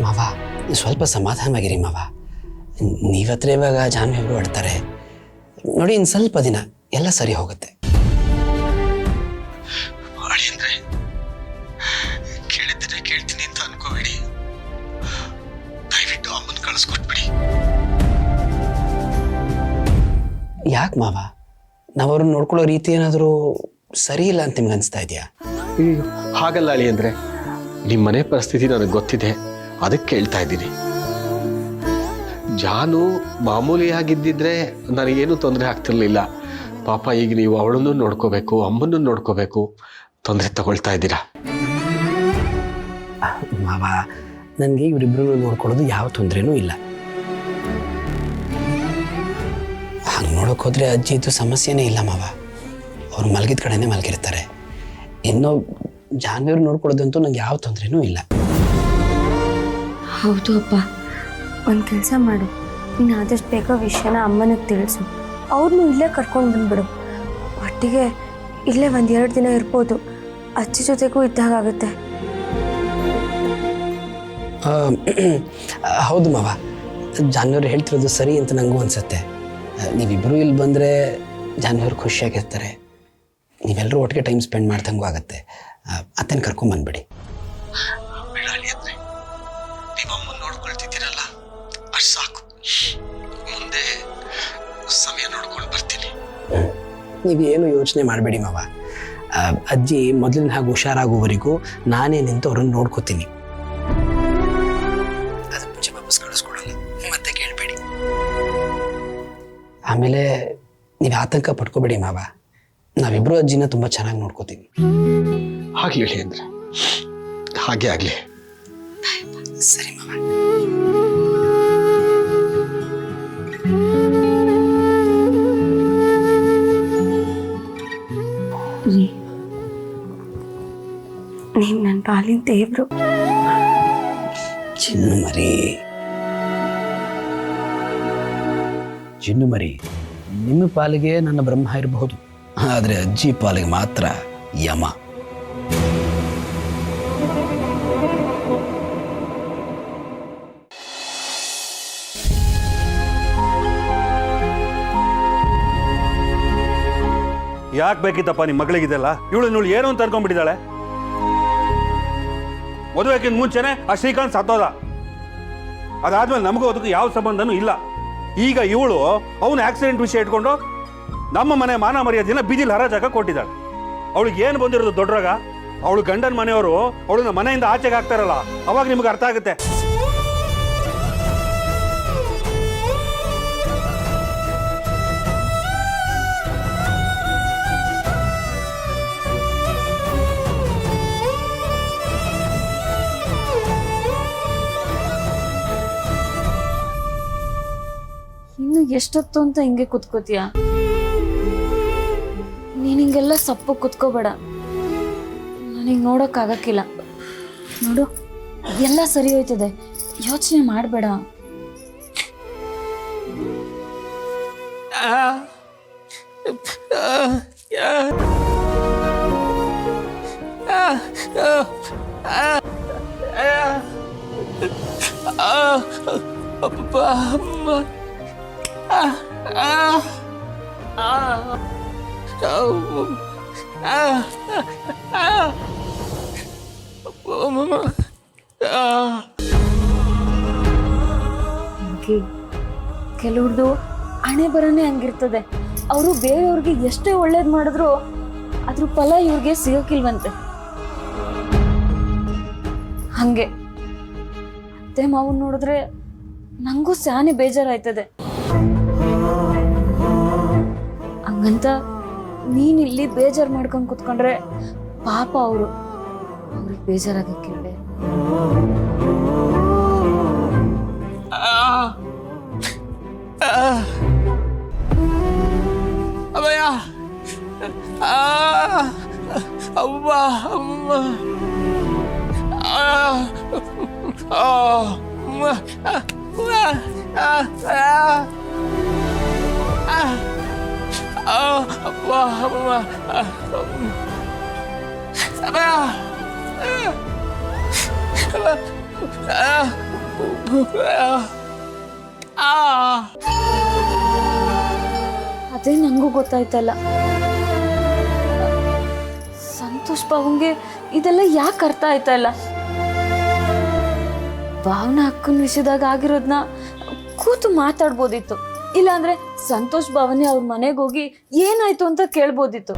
ಮಾವ ಸ್ವಲ್ಪ ಸಮಾಧಾನವಾಗಿರಿ ಮಾವ. ನೀವತ್ರ ಇವಾಗ ಜಾನ್ವಿಬ್ರು ಆಡ್ತಾರೆ ನೋಡಿ, ಇನ್ನು ಸ್ವಲ್ಪ ದಿನ ಎಲ್ಲ ಸರಿ ಹೋಗುತ್ತೆ. ಅಂದ್ರೆ ಕೇಳಿದ್ರೆ ಕೇಳ್ತೀನಿ ಅಂತ ಅನ್ಕೋಬೇಡಿ, ದಯವಿಟ್ಟು ಅಮ್ಮನ ಕಳಿಸ್ಕೊಟ್ಬಿಡಿ. ಯಾಕೆ ಮಾವ, ನಾವವ್ರನ್ನ ನೋಡ್ಕೊಳ್ಳೋ ರೀತಿ ಏನಾದರೂ ಸರಿ ಇಲ್ಲ ಅಂತ ನಿಮ್ಗೆ ಅನಿಸ್ತಾ ಇದೆಯಾ? ಹಾಗಲ್ಲ ಅಳಿ ಅಂದ್ರೆ, ನಿಮ್ಮ ಮನೆ ಪರಿಸ್ಥಿತಿ ನನಗೆ ಗೊತ್ತಿದೆ, ಅದಕ್ಕೆ ಕೇಳ್ತಾ ಇದ್ದೀನಿ. ಜಾನು ಮಾಮೂಲಿಯಾಗಿದ್ದಿದ್ರೆ ನನಗೇನು ತೊಂದರೆ ಆಗ್ತಿರ್ಲಿಲ್ಲ. ಪಾಪ ಈಗ ನೀವು ಅವಳನ್ನು ನೋಡ್ಕೋಬೇಕು, ಅಮ್ಮನ್ನು ನೋಡ್ಕೋಬೇಕು, ತೊಂದರೆ ತಗೊಳ್ತಾ ಇದ್ದೀರಾ. ಮಾವ, ನನಗೆ ಇವರಿಬ್ರು ನೋಡ್ಕೊಳ್ಳೋದು ಯಾವ ತೊಂದರೆನೂ ಇಲ್ಲ. ಹಂಗೆ ನೋಡೋಕೆ ಹೋದರೆ ಅಜ್ಜಿದು ಸಮಸ್ಯೆನೇ ಇಲ್ಲ ಮಾವ. ಅವ್ರು ಮಲಗಿದ ಕಡೆನೇ ಮಲಗಿರ್ತಾರೆ. ಇನ್ನೂ ಜಾನ್ವಿಯವ್ರು ನೋಡ್ಕೊಳ್ಳೋದಂತೂ ನಂಗೆ ಯಾವ ತೊಂದರೆನೂ ಇಲ್ಲ. ಹೌದು ಅಪ್ಪ, ಒಂದು ಕೆಲಸ ಮಾಡು, ನೀನು ಆದಷ್ಟು ಬೇಗ ವಿಷಯನ ಅಮ್ಮನಿಗೆ ತಿಳಿಸು. ಅವ್ರನ್ನೂ ಇಲ್ಲೇ ಕರ್ಕೊಂಡು ಬಂದ್ಬಿಡು. ಒಟ್ಟಿಗೆ ಇಲ್ಲೇ 1-2 ದಿನ ಇರ್ಬೋದು, ಅಜ್ಜಿ ಜೊತೆಗೂ ಇದ್ದಾಗುತ್ತೆ. ಹೌದು ಮಾವ, ಜಾನ್ವಿಯವ್ರು ಹೇಳ್ತಿರೋದು ಸರಿ ಅಂತ ನನಗೂ ಅನಿಸುತ್ತೆ. ನೀವಿಬ್ಬರು ಇಲ್ಲಿ ಬಂದರೆ ಜಾನ್ವಿಯವ್ರು ಖುಷಿಯಾಗಿರ್ತಾರೆ. ನೀವೆಲ್ಲರೂ ಒಟ್ಟಿಗೆ ಟೈಮ್ ಸ್ಪೆಂಡ್ ಮಾಡ್ದಂಗೂ ಆಗುತ್ತೆ. ಅತ್ತೇನು ಕರ್ಕೊಂಬಂದ್ಬಿಡಿ. ನೀವು ಅಮ್ಮನ ನೋಡ್ಕೊಳ್ತಿದ್ದೀರಲ್ಲ, ಅಷ್ಟು ಸಾಕು. ಮುಂದೆ ಸಮಯ ನೋಡ್ಕೊಂಡು ಬರ್ತೀನಿ. ನೀವೇನು ಯೋಚನೆ ಮಾಡಬೇಡಿ ಮಾವ. ಅಜ್ಜಿ ಮೊದಲಿನ ಹಾಗೆ ಹುಷಾರಾಗುವವರೆಗೂ ನಾನೇ ನಿಂತು ಅವ್ರನ್ನ ನೋಡ್ಕೋತೀನಿ. ಅದು ಮುಂಚೆ ವಾಪಸ್ ಕಳಿಸ್ಕೊಡಲ್ಲ, ಮತ್ತೆ ಕೇಳಬೇಡಿ. ಆಮೇಲೆ ನೀವು ಆತಂಕ ಪಡ್ಕೋಬೇಡಿ ಮಾವ, ನಾವಿಬ್ರು ಅಜ್ಜಿನ ತುಂಬ ಚೆನ್ನಾಗಿ ನೋಡ್ಕೋತೀವಿ. ಆಗ್ಲಿ ಹೇಳಿ ಅಂದ್ರೆ ಹಾಗೆ ಆಗ್ಲಿ. ಸರಿ ಮಾವ. ನೀನು ನನ್ನ ಪಾಲಿನ ದೇವ್ರು. ಚಿನ್ನು ಮರಿ, ಚಿನ್ನು ಮರಿ, ನಿಮ್ಮ ಪಾಲಿಗೆ ನನ್ನ ಬ್ರಹ್ಮ ಇರಬಹುದು, ಆದರೆ ಅಜ್ಜಿ ಪಾಲಿಗೆ ಮಾತ್ರ ಯಮ. ಯಾಕೆ ಬೇಕಿತ್ತಪ್ಪ ನಿಮ್ಮ ಮಗಳಿಗಿದೆಲ್ಲ? ಇವಳು ಏನು ಅಂತ ಅನ್ಕೊಂಡ್ಬಿಟ್ಟಿದ್ದಾಳೆ. ಮದುವೆಗಿಂತ ಮುಂಚೆನೆ ಆ ಶ್ರೀಕಾಂತ್ ಸತ್ತೋದ. ಅದಾದ್ಮೇಲೆ ನಮಗೂ ಅದಕ್ಕೂ ಯಾವ ಸಂಬಂಧನೂ ಇಲ್ಲ. ಈಗ ಇವಳು ಅವನು ಆಕ್ಸಿಡೆಂಟ್ ವಿಷಯ ಇಟ್ಕೊಂಡು ನಮ್ಮ ಮನೆ ಮಾನ ಮರ್ಯಾದೆನ ಬೀದಿಲಿ ಹರಾಜಾಗ ಕೊಟ್ಟಿದ್ದಾಳೆ. ಅವಳಿಗೆ ಏನು ಬಂದಿರೋದು ದೊಡ್ಡರಾಗ? ಅವಳು ಗಂಡನ ಮನೆಯವರು ಅವಳನ್ನ ಮನೆಯಿಂದ ಆಚೆಗೆ ಹಾಕ್ತಾರಲ್ಲ, ಅವಾಗ ನಿಮ್ಗೆ ಅರ್ಥ ಆಗುತ್ತೆ. ಇನ್ನು ಎಷ್ಟೊತ್ತು ಅಂತ ಹಿಂಗೆ ಕುತ್ಕೋತೀಯ? ನೀನ್ ಹಿಂಗೆಲ್ಲ ಸಪ್ಪು ಕುತ್ಕೋಬೇಡ, ನನಗೆ ನೋಡೋಕ್ಕಾಗಕ್ಕಿಲ್ಲ. ನೋಡು, ಎಲ್ಲ ಸರಿ ಹೋಯ್ತದೆ, ಯೋಚನೆ ಮಾಡಬೇಡ. ಕೆಲವ್ರದ್ದು ಹಣೆ ಬರನೇ ಹಂಗಿರ್ತದೆ. ಅವರು ಬೇರೆಯವ್ರಿಗೆ ಎಷ್ಟೇ ಒಳ್ಳೇದ್ ಮಾಡಿದ್ರು ಅದ್ರ ಫಲ ಇವ್ರಿಗೆ ಸಿಗೋಕಿಲ್ವಂತೆ. ಹಂಗೆ ಅತ್ತೆ ಮಾವನ್ ನೋಡಿದ್ರೆ ನಂಗೂ ಸ್ಯಾನೆ ಬೇಜಾರಾಯ್ತದೆ. ಹಂಗಂತ ನೀನ್ ಇಲ್ಲಿ ಬೇಜಾರು ಮಾಡ್ಕೊಂಡ್ ಕುತ್ಕೊಂಡ್ರೆ ಪಾಪ ಅವ್ರಿಗೆ ಬೇಜಾರಾಗಕ್ಕೆ. ಅಮ್ಮಯ್ಯ, ಅಮ್ಮ ಅಮ್ಮ, ಅದೇ ನಂಗೂ ಗೊತ್ತಾಯ್ತಲ್ಲ. ಸಂತೋಷ್ ಬಾವಂಗೆ ಇದೆಲ್ಲ ಯಾಕೆ ಅರ್ಥ ಆಯ್ತಾ ಇಲ್ಲ? ಭಾವನಾ ಅಕ್ಕನ ವಿಷಯದಾಗ ಆಗಿರೋದನ್ನ ಕೂತು ಮಾತಾಡ್ಬೋದಿತ್ತು. ಇಲ್ಲಾಂದ್ರೆ ಸಂತೋಷ್ ಭಾವನೆ ಅವ್ರ ಮನೆಗೆ ಹೋಗಿ ಏನಾಯ್ತು ಅಂತ ಕೇಳ್ಬೋದಿತ್ತು.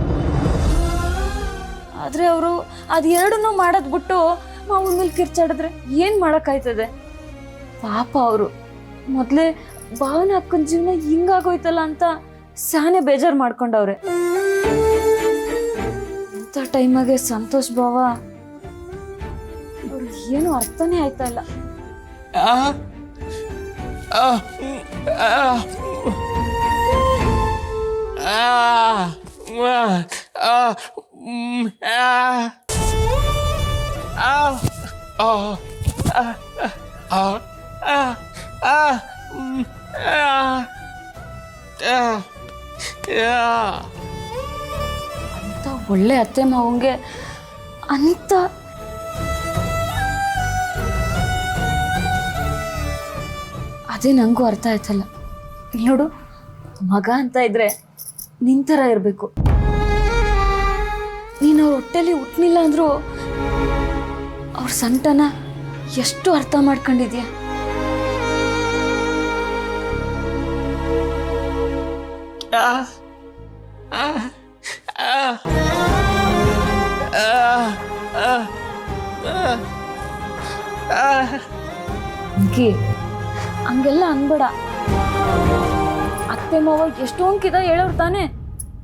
ಆದ್ರೆ ಅವರು ಅದೆರಡನ್ನೂ ಮಾಡೋದ್ ಬಿಟ್ಟು ಮಾವನ ಮೇಲೆ ಕಿರ್ಚಾಡಿದ್ರೆ ಏನ್ ಮಾಡಕ್ಕಾಯ್ತದೆ? ಪಾಪ ಅವರು ಮೊದ್ಲೇ ಭಾವನಾ ಅಕ್ಕನ ಜೀವನ ಹಿಂಗಾಗೋಯ್ತಲ್ಲ ಅಂತ ಸಾನೆ ಬೇಜಾರು ಮಾಡ್ಕೊಂಡವ್ರೆ. ಇಂಥ ಟೈಮಾಗೆ ಸಂತೋಷ್ ಭಾವ ಅವ್ರಿಗೆ ಏನು ಅರ್ಥನೇ ಆಯ್ತಾ ಇಲ್ಲ. ಅಂತ ಒಳ್ಳೆ ಅತ್ತೆ ಮಾವಂಗೆ ಅಂತ ಅದೇ ನಂಗೂ ಅರ್ಥ ಆಯ್ತಲ್ಲ. ಇಲ್ಲಿ ನೋಡು, ಮಗ ಅಂತ ಇದ್ರೆ ನಿಂತರ ಇರಬೇಕು. ನೀನು ಅವ್ರ ಹೊಟ್ಟೆಲಿ ಹುಟ್ಟಲಿಲ್ಲ ಅಂದ್ರೂ ಅವ್ರ ಸಂಕಟನ ಎಷ್ಟು ಅರ್ಥ ಮಾಡ್ಕೊಂಡಿದ್ಯಾ. ಹಂಗೆಲ್ಲ ಅನ್ಬೇಡ. ಅತ್ತೆ ಮಾವ ಎಷ್ಟೊಂದ್ಕಿದ ಹೇಳೋರು ತಾನೆ,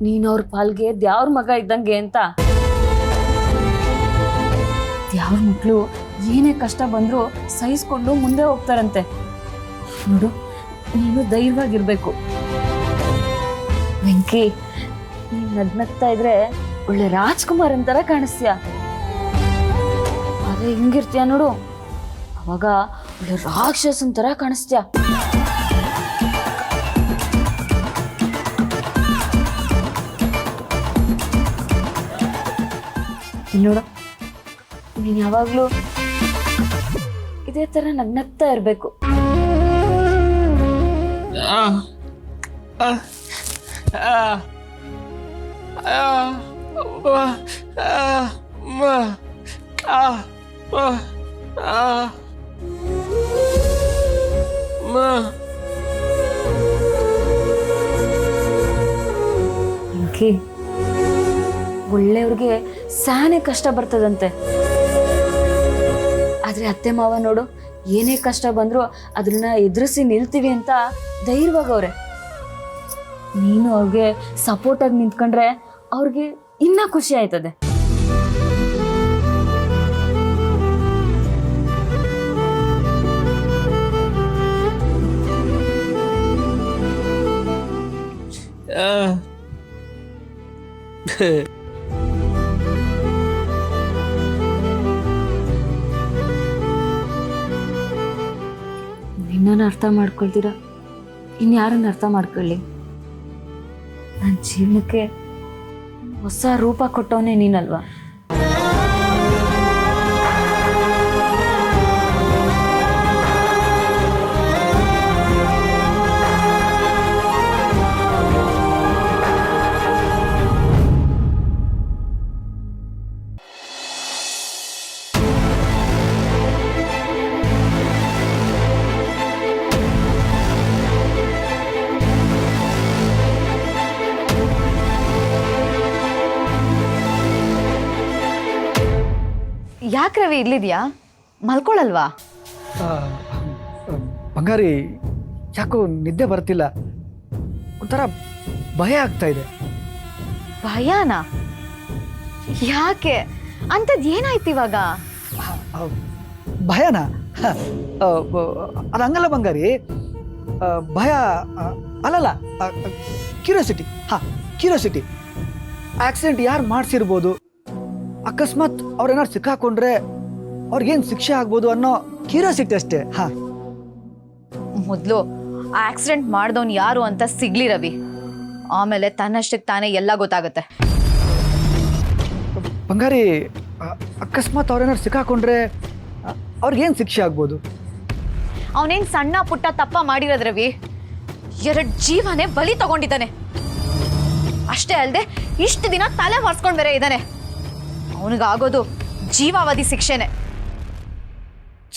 ನೀನ್ ಅವ್ರ ಪಾಲ್ಗೆ ದ್ಯಾವ್ರ ಮಗ ಇದ್ದಂಗೆ ಅಂತ. ದ್ಯಾವ್ರ ಮಕ್ಳು ಏನೇ ಕಷ್ಟ ಬಂದ್ರು ಸಹಿಸ್ಕೊಂಡು ಮುಂದೆ ಹೋಗ್ತಾರಂತೆ. ನೋಡು, ನೀನು ಧೈರ್ಯವಾಗಿರ್ಬೇಕು. ವೆಂಕಿ, ನೀನ್ ನಗ್ನಗ್ತಾ ಇದ್ರೆ ಒಳ್ಳೆ ರಾಜ್ಕುಮಾರ್ ಅಂತರ ಕಾಣಿಸ್ತೀಯ. ಅದೇ ಹಿಂಗಿರ್ತೀಯ ನೋಡು, ಅವಾಗ ಒಳ್ಳೆ ರಾಕ್ಷಸನ್ ತರ ಕಾಣಿಸ್ತೀಯ. ನೋಡು, ನೀನ್ ಯಾವಾಗ್ಲೂ ಇದೇ ತರ ನಗ್ನಗ್ತಾ ಇರ್ಬೇಕು. ಒಳ್ಳೆಯವ್ರಿಗೆ ಸಾನೆ ಕಷ್ಟ ಬರ್ತದಂತೆ. ಆದ್ರೆ ಅತ್ತೆ ಮಾವ ನೋಡು, ಏನೇ ಕಷ್ಟ ಬಂದ್ರು ಅದನ್ನ ಎದುರಿಸಿ ನಿಲ್ತೀವಿ ಅಂತ ಧೈರ್ಯವಾಗವ್ರೆ. ನೀನು ಅವ್ರಿಗೆ ಸಪೋರ್ಟ್ ಆಗಿ ನಿಂತ್ಕೊಂಡ್ರೆ ಅವ್ರಿಗೆ ಇನ್ನ ಖುಷಿ ಆಯ್ತದೆ. ನಿನ್ನನ್ನು ಅರ್ಥ ಮಾಡ್ಕೊಳ್ತೀರಾ ಇನ್ಯಾರನ್ನ ಅರ್ಥ ಮಾಡ್ಕೊಳ್ಳಿ. ನನ್ನ ಜೀವನಕ್ಕೆ ಹೊಸ ರೂಪ ಕೊಟ್ಟವನೇ ನೀನಲ್ವಾ. ಯಾಕೆ ರವಿ ಇಲ್ಲಿದ್ಯಾ? ಮಲ್ಕೊಳ್ಳಲ್ವಾ? ಬಂಗಾರಿ, ಯಾಕೋ ನಿದ್ದೆ ಬರ್ತಿಲ್ಲ, ಒಂಥರ ಭಯ ಆಗ್ತಾ ಇದೆ. ಭಯಾನ? ಯಾಕೆ? ಅಂಥದ್ದು ಏನಾಯ್ತು ಇವಾಗ? ಭಯನ? ಅದು ಹಂಗಲ್ಲ ಬಂಗಾರಿ, ಭಯ ಅಲ್ಲಲ್ಲ, ಕ್ಯೂರಿಯಾಸಿಟಿ. ಕ್ಯೂರಿಯಾಸಿಟಿ. ಆಕ್ಸಿಡೆಂಟ್ ಯಾರು ಮಾಡಿಸಿರ್ಬೋದು, ಅಕಸ್ಮಾತ್ ಅವ್ರೇನಾದ್ರು ಸಿಕ್ಕಾಕೊಂಡ್ರೆ ಅವ್ರಿಗೇನು ಶಿಕ್ಷೆ ಆಗ್ಬೋದು ಅನ್ನೋ ಕ್ಯೂರಿಯಾಸಿಟಿ ಅಷ್ಟೇ. ಮೊದಲು ಆ ಆಕ್ಸಿಡೆಂಟ್ ಮಾಡಿದವನು ಯಾರು ಅಂತ ಸಿಗ್ಲಿ ರವಿ, ಆಮೇಲೆ ತನ್ನಷ್ಟಕ್ಕೆ ತಾನೇ ಎಲ್ಲ ಗೊತ್ತಾಗುತ್ತೆ. ಬಂಗಾರಿ, ಅಕಸ್ಮಾತ್ ಅವ್ರೇನಾದ್ರು ಸಿಕ್ಕಾಕೊಂಡ್ರೆ ಅವ್ರಿಗೇನು ಶಿಕ್ಷೆ ಆಗ್ಬೋದು? ಅವನೇನ್ ಸಣ್ಣ ಪುಟ್ಟ ತಪ್ಪ ಮಾಡಿರೋದ್ ರವಿ, 2 ಜೀವನೇ ಬಲಿ ತಗೊಂಡಿದ್ದಾನೆ. ಅಷ್ಟೇ ಅಲ್ಲದೆ ಇಷ್ಟು ದಿನ ತಲೆ ಮರ್ಸ್ಕೊಂಡ್ ಬೇರೆ ಇದ್ದಾನೆ. ಅವನಿಗಾಗೋದು ಜೀವಾವಧಿ ಶಿಕ್ಷೆನೆ.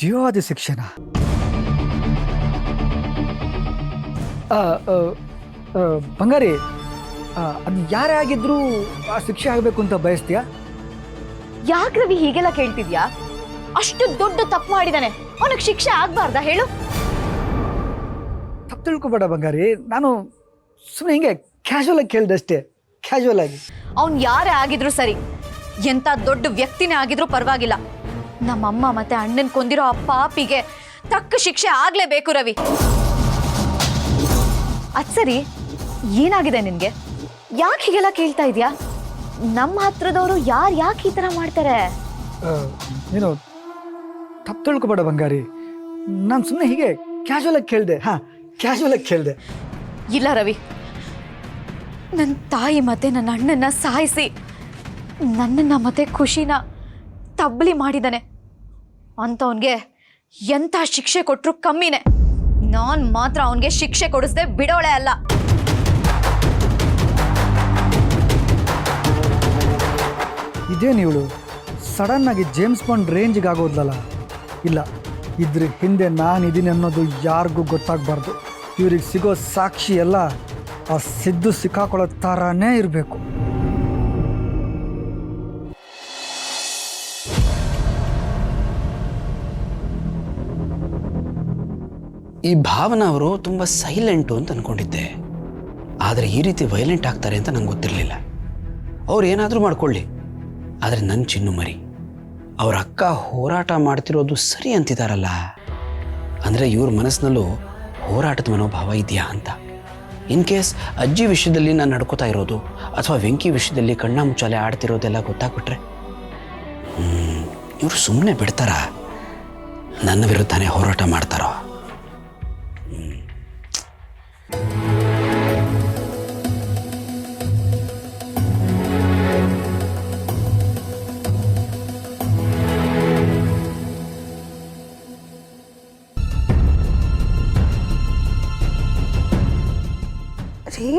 ಜೀವಾವಧಿ ಶಿಕ್ಷೆನಾ? ಬಂಗಾರಿ, ಅದು ಯಾರೇ ಆಗಿದ್ರೂ ಆ ಶಿಕ್ಷೆ ಆಗಬೇಕು ಅಂತ ಬಯಸ್ತೀಯಾ? ಯಾಕೆ ರವಿ ಹೀಗೆಲ್ಲ ಕೇಳ್ತಿದ್ಯಾ? ಅಷ್ಟು ದೊಡ್ಡ ತಪ್ಪು ಮಾಡಿದಾನೆ, ಅವನಿಗೆ ಶಿಕ್ಷೆ ಆಗ್ಬಾರ್ದಾ ಹೇಳು? ತಪ್ಪು ತಿಳ್ಕೊಬೇಡ ಬಂಗಾರಿ, ನಾನು ಸುಮ್ಮನೆ ಹಿಂಗೆ ಕ್ಯಾಶುವಲ್ ಆಗಿ ಕೇಳಿದೆ ಅಷ್ಟೇ, ಕ್ಯಾಶುವಲ್ ಆಗಿ. ಅವ್ನು ಯಾರೇ ಆಗಿದ್ರು ಸರಿ, ಎಂಥ ದೊಡ್ಡ ವ್ಯಕ್ತಿನೇ ಆಗಿದ್ರು ಪರವಾಗಿಲ್ಲ. ನಮ್ಮಮ್ಮ ಮತ್ತೆ ಅಣ್ಣನ್ ಕೊಂದಿರೋ ಆ ಪಾಪಿಗೆ ತಕ್ಕ ಶಿಕ್ಷೆ ಆಗ್ಲೇಬೇಕು ರವಿ. ಅದ್ ಸರಿ, ಏನಾಗಿದೆ ನಿನ್ಗೆ? ಯಾಕೆ ಹೀಗೆಲ್ಲ ಕೇಳ್ತಾ ಇದೀಯಾ? ನಮ್ಮ ಹತ್ರದವರು ಯಾಕೆ ಈ ತರ ಮಾಡ್ತಾರೆ? ನೀನು ತಪ್ಪು ತಿಳ್ಕೊಬೇಡ ಬಂಗಾರಿ, ನಾನು ಸುಮ್ಮನೆ ಹೀಗೆ ಕ್ಯಾಶುವಲ್ ಆಗಿ ಕೇಳಿದೆ. ಕ್ಯಾಶುವಲ್ ಆಗಿ ಕೇಳಿದೆ. ಇಲ್ಲ ರವಿ, ನನ್ನ ತಾಯಿ ಮತ್ತೆ ನನ್ನ ಅಣ್ಣನ್ನ ಸಾಯಿಸಿ ನನ್ನನ್ನ ಮತ್ತೆ ಖುಷಿನ ತಬ್ಬಲಿ ಮಾಡಿದಾನೆ. ಅಂತವನ್ಗೆ ಎಂಥ ಶಿಕ್ಷೆ ಕೊಟ್ರು ಕಮ್ಮಿನೇ. ನಾನ್ ಮಾತ್ರ ಅವನ್ಗೆ ಶಿಕ್ಷೆ ಕೊಡಿಸ್ದೆ ಬಿಡೋಳೆ ಅಲ್ಲ. ಇದೇನು ಇವಳು ಸಡನ್ ಆಗಿ ಜೇಮ್ಸ್ ಬಾಂಡ್ ರೇಂಜ್ಗೆ ಆಗೋದ್ಲಲ್ಲ? ಇಲ್ಲ, ಇದ್ರ ಹಿಂದೆ ನಾನಿದ್ದೀನಿ ಅನ್ನೋದು ಯಾರಿಗೂ ಗೊತ್ತಾಗಬಾರ್ದು. ಇವ್ರಿಗೆ ಸಿಗೋ ಸಾಕ್ಷಿ ಎಲ್ಲ ಆ ಸಿದ್ದು ಸಿಕ್ಕಾಕೊಳ್ಳೋ ಥರನೇ ಇರಬೇಕು. ಈ ಭಾವನಾ ಅವರು ತುಂಬ ಸೈಲೆಂಟು ಅಂತ ಅಂದ್ಕೊಂಡಿದ್ದೆ. ಆದರೆ ಈ ರೀತಿ ವೈಲೆಂಟ್ ಆಗ್ತಾರೆ ಅಂತ ನಂಗೆ ಗೊತ್ತಿರಲಿಲ್ಲ. ಅವ್ರು ಏನಾದರೂ ಮಾಡ್ಕೊಳ್ಳಿ, ಆದರೆ ನನ್ನ ಚಿನ್ನು ಮರಿ ಅವ್ರ ಅಕ್ಕ ಹೋರಾಟ ಮಾಡ್ತಿರೋದು ಸರಿ ಅಂತಿದ್ದಾರಲ್ಲ. ಅಂದರೆ ಇವ್ರ ಮನಸ್ಸಿನಲ್ಲೂ ಹೋರಾಟದ ಮನೋಭಾವ ಇದೆಯಾ ಅಂತ. ಇನ್ ಕೇಸ್ ಅಜ್ಜಿ ವಿಷಯದಲ್ಲಿ ನಾನು ನಡ್ಕೋತಾ ಇರೋದು ಅಥವಾ ವೆಂಕಿ ವಿಷಯದಲ್ಲಿ ಕಣ್ಣ ಮುಚ್ಚಾಲೆ ಆಡ್ತಿರೋದೆಲ್ಲ ಗೊತ್ತಾಗ್ಬಿಟ್ರೆ ಇವರು ಸುಮ್ಮನೆ ಬಿಡ್ತಾರಾ? ನನ್ನ ವಿರುದ್ಧನೇ ಹೋರಾಟ ಮಾಡ್ತಾರೋ? ರೀ,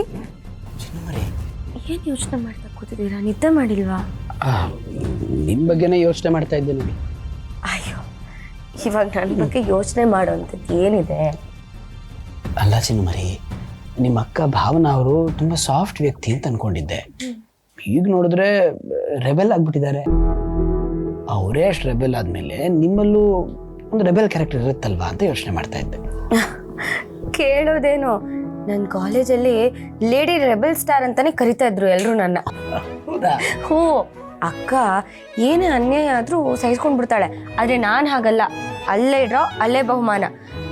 ಏನು ಯೋಚನೆ ಮಾಡ್ತಾ ಕೂತಿದ್ದೀರಾ? ನಿದ್ದೆ ಮಾಡಿಲ್ವಾ? ನಿಮ್ಮ ಬಗ್ಗೆನೇ ಯೋಚನೆ ಮಾಡ್ತಾ ಇದ್ದೆ ನೋಡಿ. ಅಯ್ಯೋ, ಇವಾಗ ನನ್ನ ಬಗ್ಗೆ ಯೋಚನೆ ಮಾಡೋಂಥದ್ದು ಏನಿದೆ? ಅಲ್ಲ ಚಿನ್ನಮರಿ, ನಿಮ್ಮ ಅಕ್ಕ ಭಾವನಾ ಅವರು ತುಂಬ ಸಾಫ್ಟ್ ವ್ಯಕ್ತಿ ಅಂತ ಅನ್ಕೊಂಡಿದ್ದೆ. ಈಗ ನೋಡಿದ್ರೆ ರೆಬೆಲ್ ಆಗ್ಬಿಟ್ಟಿದ್ದಾರೆ. ಅವರೇ ಅಷ್ಟು ರೆಬೆಲ್ ಆದಮೇಲೆ ನಿಮ್ಮಲ್ಲೂ ಒಂದು ರೆಬೆಲ್ ಕ್ಯಾರೆಕ್ಟರ್ ಇರುತ್ತಲ್ವಾ ಅಂತ ಯೋಚನೆ ಮಾಡ್ತಾ ಇದ್ದೆ. ಕೇಳೋದೇನು, ನನ್ನ ಕಾಲೇಜಲ್ಲಿ ಲೇಡಿ ರೆಬೆಲ್ ಸ್ಟಾರ್ ಅಂತಾನೆ ಕರಿತಾ ಇದ್ರು ಎಲ್ಲರೂ ನನ್ನ. ಹ್ಞೂ, ಅಕ್ಕ ಏನೇ ಅನ್ಯಾಯ ಆದರೂ ಸಹಿಸ್ಕೊಂಡು ಬಿಡ್ತಾಳೆ. ಆದರೆ ನಾನು ಹಾಗಲ್ಲ. ಅಲ್ಲೇ ಇಡ್ರೋ ಅಲ್ಲೇ ಬಹುಮಾನ.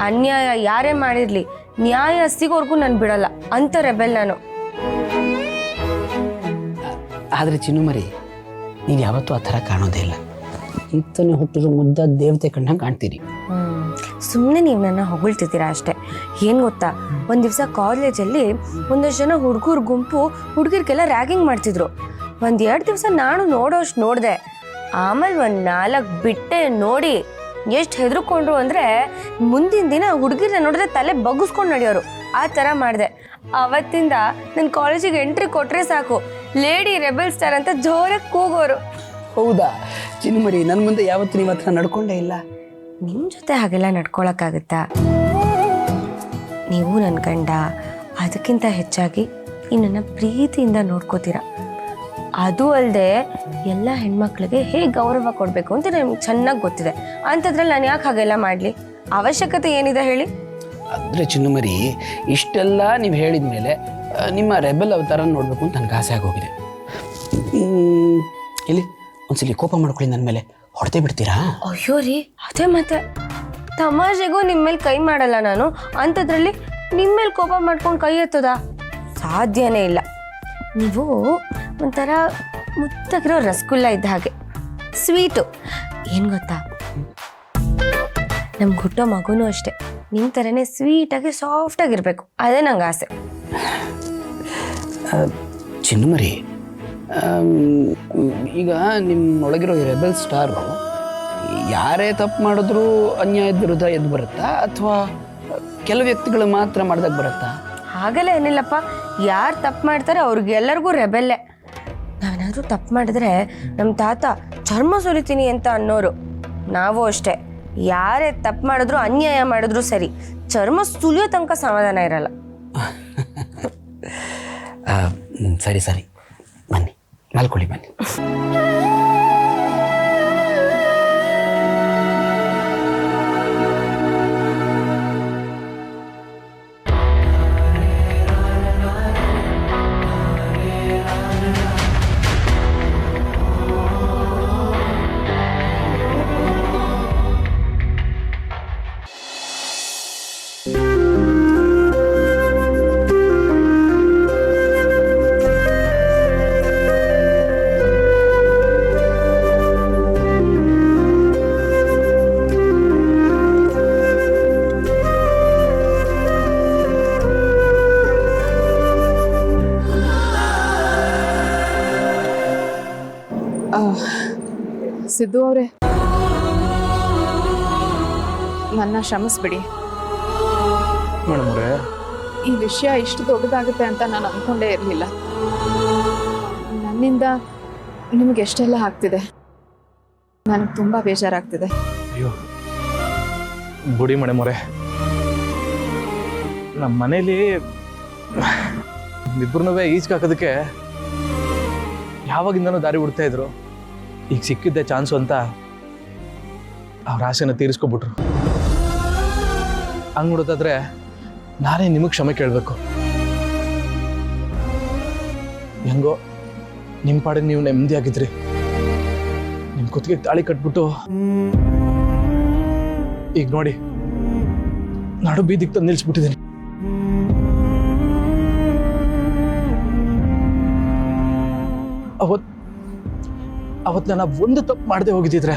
ಅನ್ಯಾಯ ಯಾರೇ ಮಾಡಿರಲಿ, ನ್ಯಾಯ ಸಿಗೋರ್ಗೂ ನಾನು ಬಿಡಲ್ಲ ಅಂತ ರೆಬೆಲ್ ನಾನು. ಆದರೆ ಚಿನ್ನಮರಿ, ನೀವು ಯಾವತ್ತೂ ಆ ಥರ ಕಾಣೋದೇ ಇಲ್ಲ. ಇತ್ತನೇ ಹುಟ್ಟಿರೋ ಮುದ್ದ ದೇವತೆ ಕಂಡಂಗೆ ಕಾಣ್ತೀರಿ. ಸುಮ್ಮನೆ ನೀವು ನನ್ನ ಹೊಗಳ್ತಿದ್ದೀರಾ ಅಷ್ಟೇ. ಏನು ಗೊತ್ತಾ, ಒಂದು ದಿವಸ ಕಾಲೇಜಲ್ಲಿ ಒಂದಷ್ಟು ಜನ ಹುಡುಗರ ಗುಂಪು ಹುಡುಗಿರ್ಗೆಲ್ಲ ರ್ಯಾಗಿಂಗ್ ಮಾಡ್ತಿದ್ರು. 1-2 ದಿವಸ ನಾನು ನೋಡೋಷ್ಟು ನೋಡಿದೆ. ಆಮೇಲೆ 1-4 ಬಿಟ್ಟೆ ನೋಡಿ ಎಷ್ಟು ಹೆದರ್ಕೊಂಡ್ರು ಅಂದರೆ ಮುಂದಿನ ದಿನ ಹುಡುಗಿರನ್ನ ನೋಡಿದ್ರೆ ತಲೆ ಬಗ್ಗಿಸ್ಕೊಂಡು ನಡೆಯೋರು. ಆ ಥರ ಮಾಡಿದೆ. ಅವತ್ತಿಂದ ನನ್ನ ಕಾಲೇಜಿಗೆ ಎಂಟ್ರಿ ಕೊಟ್ಟರೆ ಸಾಕು, ಲೇಡಿ ರೆಬೆಲ್ ಸ್ಟಾರ್ ಅಂತ ಜೋರಾಗಿ ಕೂಗೋರು. ಹೌದಾ ಚಿನ್ನಮರಿ, ನನ್ನ ಮುಂದೆ ಯಾವತ್ತೂ ನೀವು ಹತ್ರ ನಡ್ಕೊಂಡೇ ಇಲ್ಲ. ನಿಮ್ಮ ಜೊತೆ ಹಾಗೆಲ್ಲ ನಡ್ಕೊಳಕ್ಕಾಗತ್ತಾ? ನೀವು ನನ್ನ ಗಂಡ, ಅದಕ್ಕಿಂತ ಹೆಚ್ಚಾಗಿ ನನ್ನ ಪ್ರೀತಿಯಿಂದ ನೋಡ್ಕೋತೀರ. ಅದು ಅಲ್ಲದೆ ಎಲ್ಲ ಹೆಣ್ಮಕ್ಳಿಗೆ ಹೇಗೆ ಗೌರವ ಕೊಡಬೇಕು ಅಂತ ನನಗೆ ಚೆನ್ನಾಗಿ ಗೊತ್ತಿದೆ. ಅಂಥದ್ರಲ್ಲಿ ನಾನು ಯಾಕೆ ಹಾಗೆಲ್ಲ ಮಾಡಲಿ? ಅವಶ್ಯಕತೆ ಏನಿದೆ ಹೇಳಿ? ಆದರೆ ಚಿನ್ನಮರಿ, ಇಷ್ಟೆಲ್ಲ ನೀವು ಹೇಳಿದ ಮೇಲೆ ನಿಮ್ಮ ರೆಬೆಲ್ ಅವತಾರ ನೋಡಬೇಕು ಅಂತ ನನಗೆ ಆಸೆ ಆಗೋಗಿದೆ. ಇಲ್ಲಿ ಒಂದ್ಸಲಿ ಕೋಪ ಮಾಡ್ಕೊಳ್ಳಿ ನನ್ನ ಮೇಲೆ, ಹೊಡೆದೇ ಬಿಡ್ತೀರಾ? ಅಯ್ಯೋ ರೀ, ಅದೇ ಮತ್ತೆ ತಮಾಷೆಗೂ ನಿಮ್ಮ ಮೇಲೆ ಕೈ ಮಾಡಲ್ಲ ನಾನು. ಅಂಥದ್ರಲ್ಲಿ ನಿಮ್ಮ ಮೇಲೆ ಕೋಪ ಮಾಡ್ಕೊಂಡು ಕೈ ಎತ್ತೋದಾ? ಸಾಧ್ಯನೇ ಇಲ್ಲ. ನೀವು ಒಂಥರ ಮುತ್ತಾಗಿರೋ ರಸಗುಲ್ಲ ಇದ್ದ ಹಾಗೆ, ಸ್ವೀಟು. ಏನು ಗೊತ್ತಾ, ನಮ್ಗೆ ಹುಟ್ಟೋ ಮಗುನೂ ಅಷ್ಟೇ ನಿಮ್ಮ ಥರನೇ ಸ್ವೀಟಾಗಿ ಸಾಫ್ಟಾಗಿರ್ಬೇಕು. ಅದೇ ನಂಗೆ ಆಸೆ. ಚಿನ್ನಮರಿ, ಈಗ ನಿಮ್ಮೊಳಗಿರೋ ಈ ರೆಬೆಲ್ ಸ್ಟಾರು ಯಾರೇ ತಪ್ಪು ಮಾಡಿದ್ರೂ ಅನ್ಯಾಯದ ವಿರುದ್ಧ ಎದ್ದು ಬರುತ್ತಾ ಅಥವಾ ಕೆಲವು ವ್ಯಕ್ತಿಗಳು ಮಾತ್ರ ಮಾಡ್ದಾಗ ಬರುತ್ತಾ? ಹಾಗೆಲ್ಲ ಏನಿಲ್ಲಪ್ಪ, ಯಾರು ತಪ್ಪು ಮಾಡ್ತಾರೆ ಅವ್ರಿಗೆಲ್ಲರಿಗೂ ರೆಬೆಲ್ಲೇ. ನಾವೇನಾದರೂ ತಪ್ಪು ಮಾಡಿದ್ರೆ ನಮ್ಮ ತಾತ ಚರ್ಮ ಸುಲಿತೀನಿ ಅಂತ ಅನ್ನೋರು. ನಾವು ಅಷ್ಟೇ, ಯಾರೇ ತಪ್ಪು ಮಾಡಿದ್ರು ಅನ್ಯಾಯ ಮಾಡಿದ್ರು ಸರಿ, ಚರ್ಮ ಸುಲಿಯೋ ತನಕ ಸಮಾಧಾನ ಇರಲ್ಲ. ಸರಿ ಸರಿ, ಬನ್ನಿ ಮಲ್ಕೊಳ್ಳಿ, ಬನ್ನಿ. ಸಿದ್ದು ಅವರೇ, ನನ್ನ ಕ್ಷಮಿಸ್ಬಿಡಿ. ಮೇಡಮ್ರೆ, ಈ ವಿಷಯ ಇಷ್ಟು ದೊಡ್ಡದಾಗುತ್ತೆ ಅಂತ ನಾನು ಅಂದ್ಕೊಂಡೇ ಇರಲಿಲ್ಲ. ನನ್ನಿಂದ ನಿಮ್ಗೆ ಎಷ್ಟೆಲ್ಲ ಆಗ್ತಿದೆ, ನನಗೆ ತುಂಬ ಬೇಜಾರಾಗ್ತಿದೆ. ಅಯ್ಯೋ ಬುಡಿ ಮೇಡಮವ್ರೆ, ನಮ್ಮ ಮನೇಲಿ ಇಬ್ಬರನ್ನೂ ಈಚೆಗೆ ಹಾಕೋದಕ್ಕೆ ಯಾವಾಗಿಂದನೂ ದಾರಿ ಬಿಡ್ತಾ ಇದ್ರು. ಈಗ ಸಿಕ್ಕಿದ್ದೆ ಚಾನ್ಸು ಅಂತ ಅವ್ರ ಆಸೆನ ತೀರಿಸ್ಕೊಬಿಟ್ರು. ಹಂಗೆ ನೋಡೋದಾದ್ರೆ ನಾನೇ ನಿಮಗೆ ಕ್ಷಮೆ ಕೇಳಬೇಕು. ಹೆಂಗೋ ನಿಮ್ಮ ಪಾಡಿಗೆ ನೀವು ನೆಮ್ಮದಿ ಆಗಿದ್ರಿ. ನಿಮ್ಮ ಕುತ್ತಿಗೆ ತಾಳಿ ಕಟ್ಬಿಟ್ಟು ಈಗ ನೋಡಿ ನಾಡು ಬೀದಿಗೆ ತಂದು ನಿಲ್ಲಿಸ್ಬಿಟ್ಟಿದ್ದೀನಿ. ಅವತ್ತು ನಾನು ಒಂದು ತಪ್ಪು ಮಾಡದೆ ಹೋಗಿದ್ದಿದ್ರೆ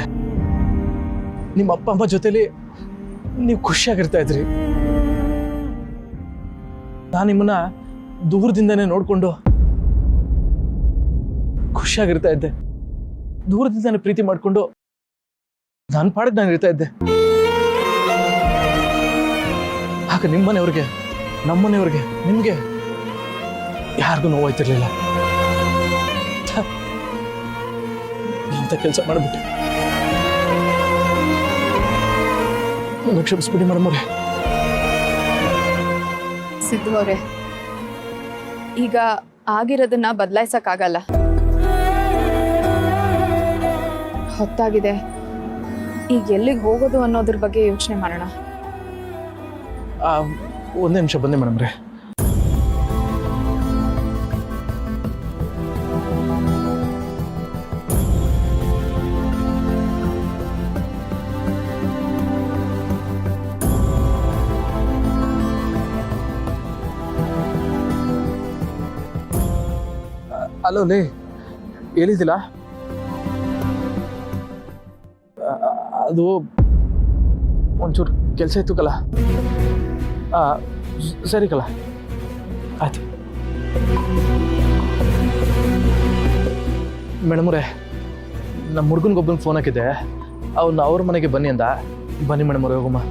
ನಿಮ್ಮ ಅಪ್ಪ ಅಮ್ಮ ಜೊತೆಲಿ ನೀವು ಖುಷಿಯಾಗಿರ್ತಾ ಇದ್ರಿ. ನಾನು ನಿಮ್ಮನ್ನ ದೂರದಿಂದನೇ ನೋಡ್ಕೊಂಡು ಖುಷಿಯಾಗಿರ್ತಾ ಇದ್ದೆ. ದೂರದಿಂದನೇ ಪ್ರೀತಿ ಮಾಡ್ಕೊಂಡು ನನ್ನ ಪಾಡಿಗೆ ನಾನು ಇರ್ತಾ ಇದ್ದೆ. ಆಗ ನಿಮ್ಮನೆಯವ್ರಿಗೆ, ನಮ್ಮನೆಯವ್ರಿಗೆ, ನಿಮ್ಗೆ ಯಾರಿಗೂ ನೋವಾಯ್ತಿರ್ಲಿಲ್ಲ. ಎಂತ ಕೆಲಸ ಮಾಡಿಬಿಟ್ಟೆ. ಕ್ಷಮಿಸ್ಬಿಡಿ ಮೇಡಮವ್ರೆ. ಸಿದ್ದು ಅವರೇ, ಈಗ ಆಗಿರೋದನ್ನ ಬದಲಾಯಿಸಕ್ಕಾಗಲ್ಲ. ಹೊತ್ತಾಗಿದೆ, ಈಗ ಎಲ್ಲಿಗೆ ಹೋಗೋದು ಅನ್ನೋದ್ರ ಬಗ್ಗೆ ಯೋಚನೆ ಮಾಡೋಣ. ಒಂದೇ ನಿಮಿಷ ಬಂದೆ ಮೇಡಮ್ರೆ. ಅಲೋ ಲೇ, ಹೇಳಿದ್ದಿಲ್ಲ ಅದು ಒಂಚೂರು ಕೆಲಸ ಇತ್ತು ಕಲ. ಸರಿ ಕಲ, ಆಯ್ತು. ಮೇಡಮ್ರೆ, ನಮ್ಮ ಹುಡುಗನಿಗೊಬ್ಬನಿಗೆ ಫೋನ್ ಹಾಕಿದ್ದೆ. ಅವ್ರ ಮನೆಗೆ ಬನ್ನಿ ಅಂದ. ಬನ್ನಿ ಮೇಡಮ್ರೆ, ಹೋಗಮ್ಮ.